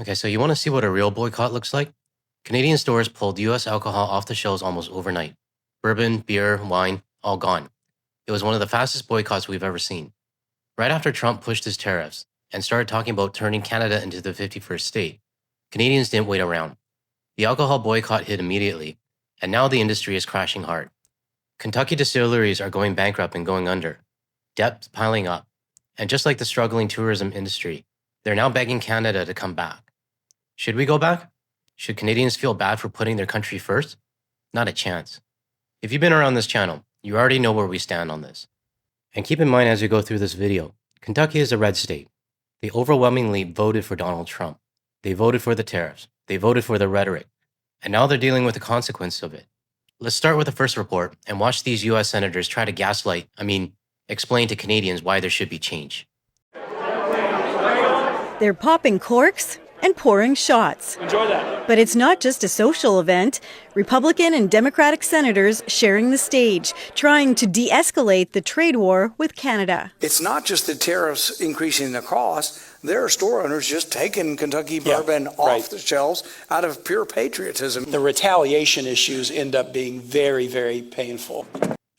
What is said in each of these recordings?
Okay, so you want to see what a real boycott looks like? Canadian stores pulled US alcohol off the shelves almost overnight. Bourbon, beer, wine, all gone. It was one of the fastest boycotts we've ever seen. Right after Trump pushed his tariffs and started talking about turning Canada into the 51st state, Canadians didn't wait around. The alcohol boycott hit immediately, and now the industry is crashing hard. Kentucky Distilleries are going bankrupt and going under. Debt's piling up. And just like the struggling tourism industry, they're now begging Canada to come back. Should we go back? Should Canadians feel bad for putting their country first? Not a chance. If you've been around this channel, you already know where we stand on this. And keep in mind as we go through this video, Kentucky is a red state. They overwhelmingly voted for Donald Trump. They voted for the tariffs. They voted for the rhetoric. And now they're dealing with the consequence of it. Let's start with the first report and watch these US senators try to explain to Canadians why there should be change. They're popping corks and pouring shots. Enjoy that. But it's not just a social event. Republican and Democratic senators sharing the stage, trying to de-escalate the trade war with Canada. It's not just the tariffs increasing the cost. There are store owners just taking Kentucky Bourbon off the shelves out of pure patriotism. The retaliation issues end up being very, very painful.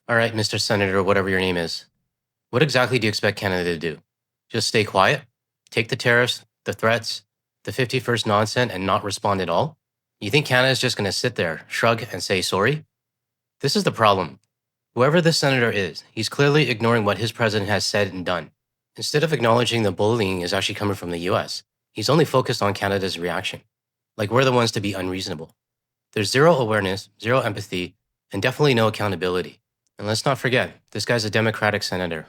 All right, Mr. Senator, whatever your name is. What exactly do you expect Canada to do? Just stay quiet? Take the tariffs, the threats, the 51st nonsense and not respond at all? You think Canada is just going to sit there, shrug, and say sorry? This is the problem. Whoever this senator is, he's clearly ignoring what his president has said and done. Instead of acknowledging the bullying is actually coming from the US, he's only focused on Canada's reaction. Like we're the ones to be unreasonable. There's zero awareness, zero empathy, and definitely no accountability. And let's not forget, this guy's a Democratic senator.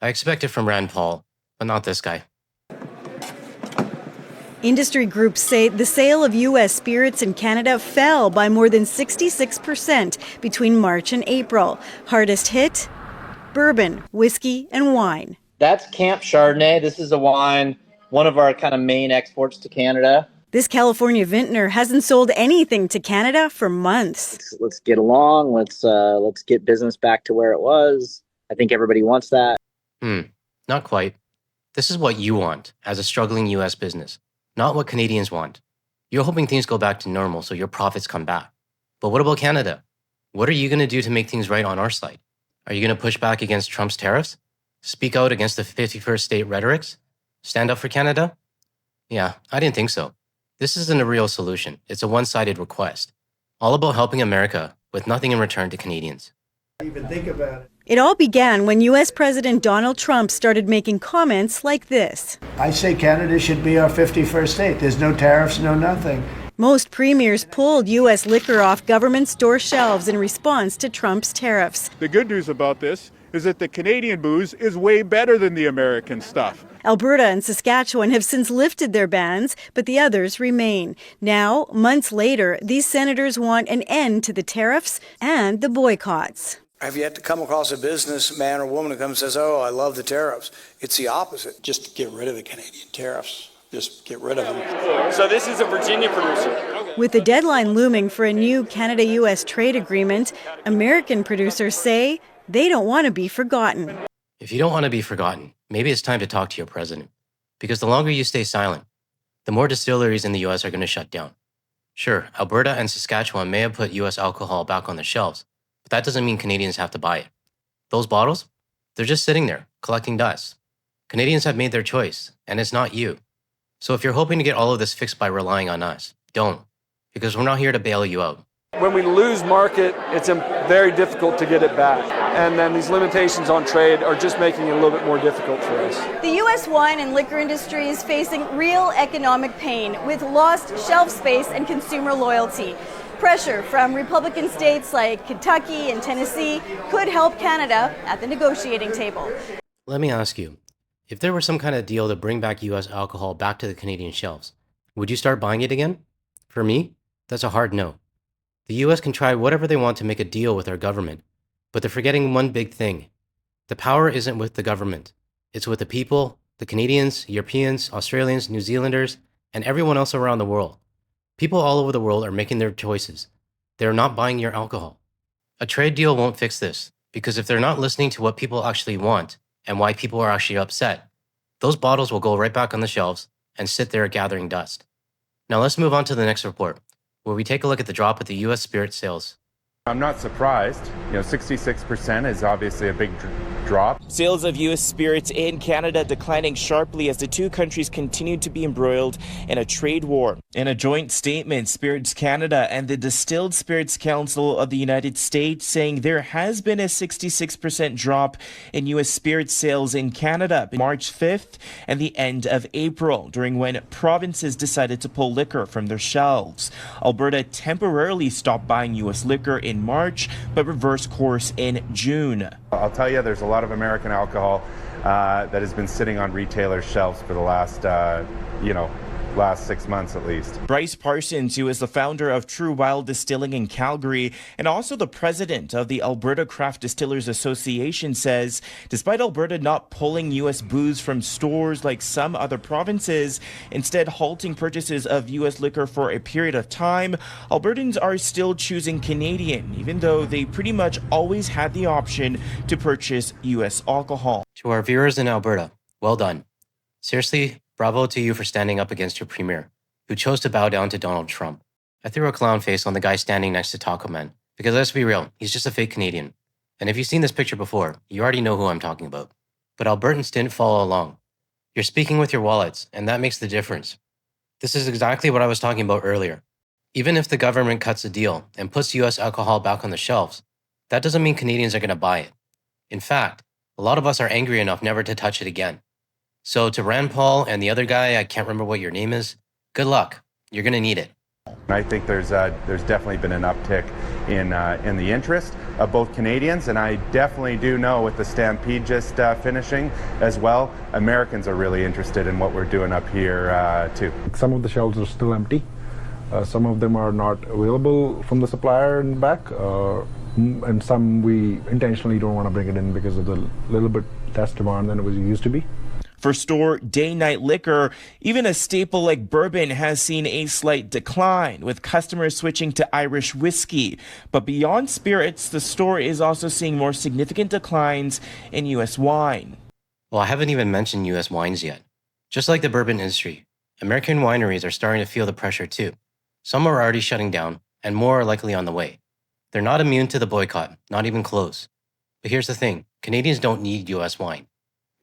I expect it from Rand Paul, but not this guy. Industry groups say the sale of U.S. spirits in Canada fell by more than 66% between March and April. Hardest hit? Bourbon, whiskey, and wine. That's Camp Chardonnay. This is a wine, one of our kind of main exports to Canada. This California vintner hasn't sold anything to Canada for months. Let's get along. Let's get business back to where it was. I think everybody wants that. Not quite. This is what you want as a struggling U.S. business. Not what Canadians want. You're hoping things go back to normal so your profits come back. But what about Canada? What are you going to do to make things right on our side? Are you going to push back against Trump's tariffs? Speak out against the 51st state rhetorics? Stand up for Canada? Yeah, I didn't think so. This isn't a real solution. It's a one-sided request. All about helping America with nothing in return to Canadians. Even think about it. It all began when U.S. President Donald Trump started making comments like this. I say Canada should be our 51st state. There's no tariffs, no nothing. Most premiers pulled U.S. liquor off government store shelves in response to Trump's tariffs. The good news about this is that the Canadian booze is way better than the American stuff. Alberta and Saskatchewan have since lifted their bans, but the others remain. Now, months later, these senators want an end to the tariffs and the boycotts. I've yet to come across a businessman or woman who comes and says, oh, I love the tariffs. It's the opposite. Just get rid of the Canadian tariffs. Just get rid of them. So this is a Virginia producer. With the deadline looming for a new Canada-U.S. trade agreement, American producers say they don't want to be forgotten. If you don't want to be forgotten, maybe it's time to talk to your president. Because the longer you stay silent, the more distilleries in the U.S. are going to shut down. Sure, Alberta and Saskatchewan may have put U.S. alcohol back on the shelves, but that doesn't mean Canadians have to buy it. Those bottles, they're just sitting there, collecting dust. Canadians have made their choice, and it's not you. So if you're hoping to get all of this fixed by relying on us, don't, because we're not here to bail you out. When we lose market, it's very difficult to get it back. And then these limitations on trade are just making it a little bit more difficult for us. The U.S. wine and liquor industry is facing real economic pain with lost shelf space and consumer loyalty. Pressure from Republican states like Kentucky and Tennessee could help Canada at the negotiating table. Let me ask you, if there were some kind of deal to bring back U.S. alcohol back to the Canadian shelves, would you start buying it again? For me, that's a hard no. The U.S. can try whatever they want to make a deal with our government, but they're forgetting one big thing. The power isn't with the government. It's with the people, the Canadians, Europeans, Australians, New Zealanders, and everyone else around the world. People all over the world are making their choices. They're not buying your alcohol. A trade deal won't fix this, because if they're not listening to what people actually want and why people are actually upset, those bottles will go right back on the shelves and sit there gathering dust. Now let's move on to the next report, where we take a look at the drop of the U.S. spirit sales. I'm not surprised. 66% is obviously a big drop. Sales of U.S. spirits in Canada declining sharply as the two countries continued to be embroiled in a trade war. In a joint statement, Spirits Canada and the Distilled Spirits Council of the United States saying there has been a 66% drop in U.S. spirits sales in Canada March 5th and the end of April, during when provinces decided to pull liquor from their shelves. Alberta temporarily stopped buying U.S. liquor in March, but reversed course in June. I'll tell you, there's a lot of American alcohol that has been sitting on retailers' shelves for the last, last 6 months at least. Bryce Parsons, who is the founder of True Wild Distilling in Calgary and also the president of the Alberta Craft Distillers Association, says despite Alberta not pulling U.S. booze from stores like some other provinces, instead halting purchases of U.S. liquor for a period of time, Albertans are still choosing Canadian, even though they pretty much always had the option to purchase U.S. alcohol. To our viewers in Alberta, well done. Seriously, bravo to you for standing up against your premier, who chose to bow down to Donald Trump. I threw a clown face on the guy standing next to Taco Man, because let's be real, he's just a fake Canadian. And if you've seen this picture before, you already know who I'm talking about. But Albertans didn't follow along. You're speaking with your wallets, and that makes the difference. This is exactly what I was talking about earlier. Even if the government cuts the deal and puts US alcohol back on the shelves, that doesn't mean Canadians are going to buy it. In fact, a lot of us are angry enough never to touch it again. So to Rand Paul and the other guy, I can't remember what your name is, good luck. You're going to need it. I think there's definitely been an uptick in the interest of both Canadians, and I definitely do know with the Stampede just finishing as well, Americans are really interested in what we're doing up here too. Some of the shelves are still empty. Some of them are not available from the supplier in the back, and some we intentionally don't want to bring it in because of the little bit less demand than it was used to be. For store day-night liquor, even a staple like bourbon has seen a slight decline, with customers switching to Irish whiskey. But beyond spirits, the store is also seeing more significant declines in U.S. wine. Well, I haven't even mentioned U.S. wines yet. Just like the bourbon industry, American wineries are starting to feel the pressure too. Some are already shutting down, and more are likely on the way. They're not immune to the boycott, not even close. But here's the thing, Canadians don't need U.S. wine.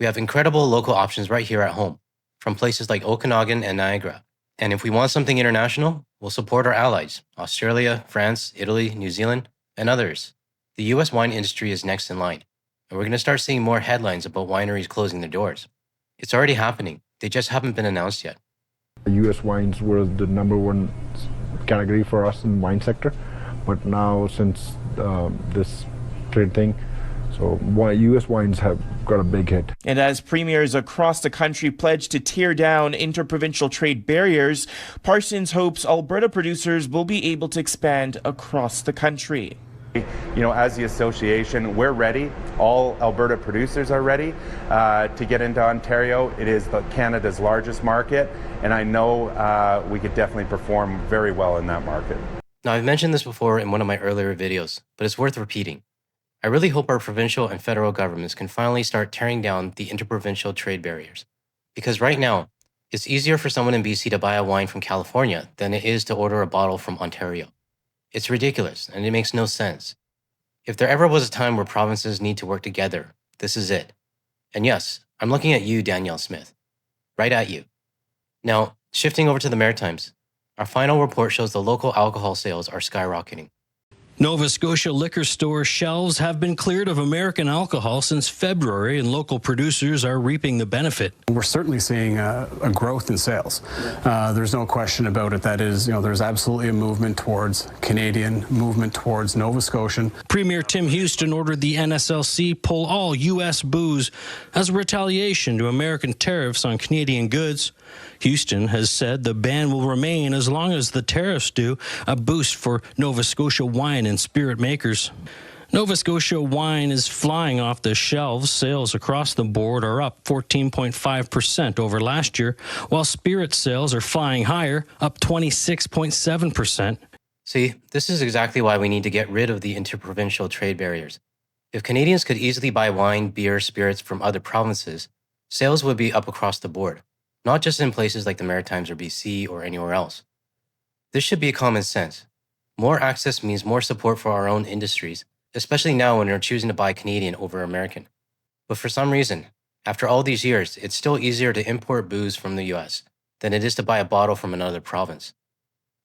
We have incredible local options right here at home, from places like Okanagan and Niagara. And if we want something international, we'll support our allies, Australia, France, Italy, New Zealand, and others. The U.S. wine industry is next in line, and we're going to start seeing more headlines about wineries closing their doors. It's already happening, they just haven't been announced yet. U.S. wines were the #1 category for us in the wine sector, but now since this trade thing, so U.S. wines have got a big hit. And as premiers across the country pledge to tear down interprovincial trade barriers, Parsons hopes Alberta producers will be able to expand across the country. As the association, we're ready. All Alberta producers are ready to get into Ontario. It is Canada's largest market, and I know we could definitely perform very well in that market. Now, I've mentioned this before in one of my earlier videos, but it's worth repeating. I really hope our provincial and federal governments can finally start tearing down the interprovincial trade barriers. Because right now, it's easier for someone in BC to buy a wine from California than it is to order a bottle from Ontario. It's ridiculous, and it makes no sense. If there ever was a time where provinces need to work together, this is it. And yes, I'm looking at you, Danielle Smith. Right at you. Now, shifting over to the Maritimes, our final report shows the local alcohol sales are skyrocketing. Nova Scotia liquor store shelves have been cleared of American alcohol since February, and local producers are reaping the benefit. We're certainly seeing a growth in sales. There's no question about it. That is, there's absolutely a movement towards Canadian, movement towards Nova Scotian. Premier Tim Houston ordered the NSLC pull all U.S. booze as a retaliation to American tariffs on Canadian goods. Houston has said the ban will remain as long as the tariffs do, a boost for Nova Scotia wine and spirit makers. Nova Scotia wine is flying off the shelves. Sales across the board are up 14.5% over last year, while spirit sales are flying higher, up 26.7%. See, this is exactly why we need to get rid of the interprovincial trade barriers. If Canadians could easily buy wine, beer, spirits from other provinces, sales would be up across the board. Not just in places like the Maritimes or BC or anywhere else. This should be common sense. More access means more support for our own industries, especially now when we're choosing to buy Canadian over American. But for some reason, after all these years, it's still easier to import booze from the US than it is to buy a bottle from another province.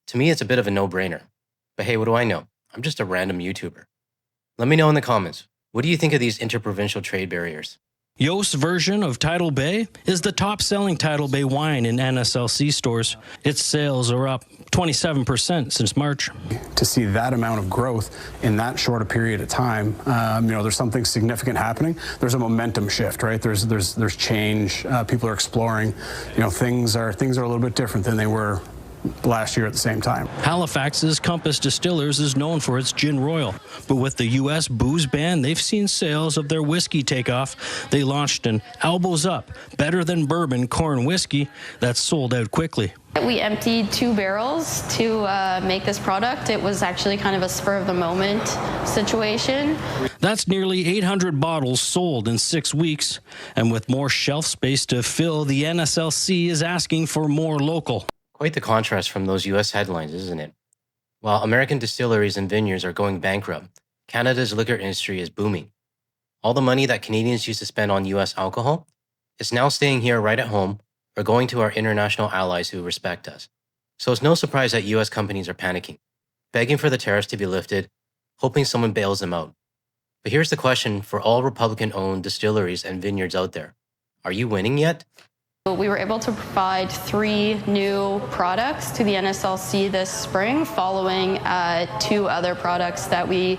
To me, it's a bit of a no-brainer. But hey, what do I know? I'm just a random YouTuber. Let me know in the comments, what do you think of these interprovincial trade barriers? Yost's version of Tidal Bay is the top-selling Tidal Bay wine in NSLC stores. Its sales are up 27% since March. To see that amount of growth in that short a period of time, there's something significant happening. There's a momentum shift, right? There's change. People are exploring. Things are a little bit different than they were last year at the same time. Halifax's Compass Distillers is known for its gin royal, but with the U.S. booze ban, they've seen sales of their whiskey take off. They launched an Elbows Up, better than bourbon corn whiskey that's sold out quickly. We emptied 2 barrels to make this product. It was actually kind of a spur of the moment situation. That's nearly 800 bottles sold in 6 weeks. And with more shelf space to fill, the NSLC is asking for more local. Quite the contrast from those US headlines, isn't it? While American distilleries and vineyards are going bankrupt, Canada's liquor industry is booming. All the money that Canadians used to spend on US alcohol is now staying here right at home or going to our international allies who respect us. So it's no surprise that US companies are panicking, begging for the tariffs to be lifted, hoping someone bails them out. But here's the question for all Republican-owned distilleries and vineyards out there. Are you winning yet? We were able to provide 3 new products to the NSLC this spring, following 2 other products that we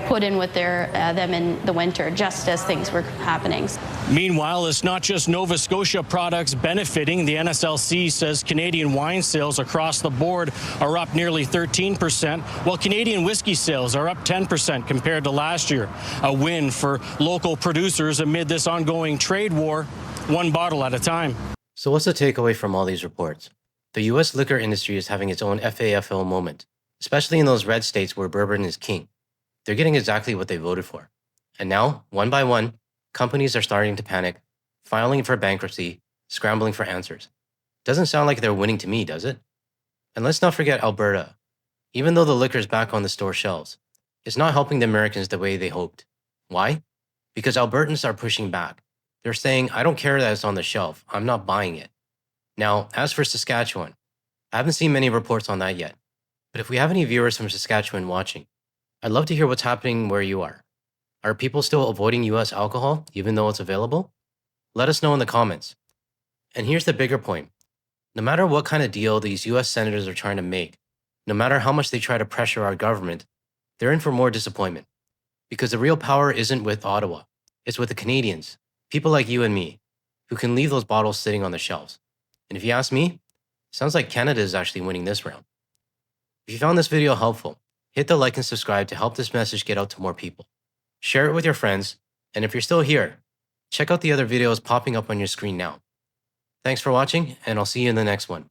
put in with them in the winter, just as things were happening. Meanwhile, it's not just Nova Scotia products benefiting. The NSLC says Canadian wine sales across the board are up nearly 13%, while Canadian whiskey sales are up 10% compared to last year. A win for local producers amid this ongoing trade war, one bottle at a time. So what's the takeaway from all these reports? The US liquor industry is having its own FAFL moment, especially in those red states where bourbon is king. They're getting exactly what they voted for. And now, one by one, companies are starting to panic, filing for bankruptcy, scrambling for answers. Doesn't sound like they're winning to me, does it? And let's not forget Alberta. Even though the liquor's back on the store shelves, it's not helping the Americans the way they hoped. Why? Because Albertans are pushing back. They're saying, I don't care that it's on the shelf, I'm not buying it. Now, as for Saskatchewan, I haven't seen many reports on that yet. But if we have any viewers from Saskatchewan watching, I'd love to hear what's happening where you are. Are people still avoiding US alcohol, even though it's available? Let us know in the comments. And here's the bigger point. No matter what kind of deal these US senators are trying to make, no matter how much they try to pressure our government, they're in for more disappointment. Because the real power isn't with Ottawa, it's with the Canadians. People like you and me, who can leave those bottles sitting on the shelves. And if you ask me, sounds like Canada is actually winning this round. If you found this video helpful, hit the like and subscribe to help this message get out to more people. Share it with your friends, and if you're still here, check out the other videos popping up on your screen now. Thanks for watching, and I'll see you in the next one.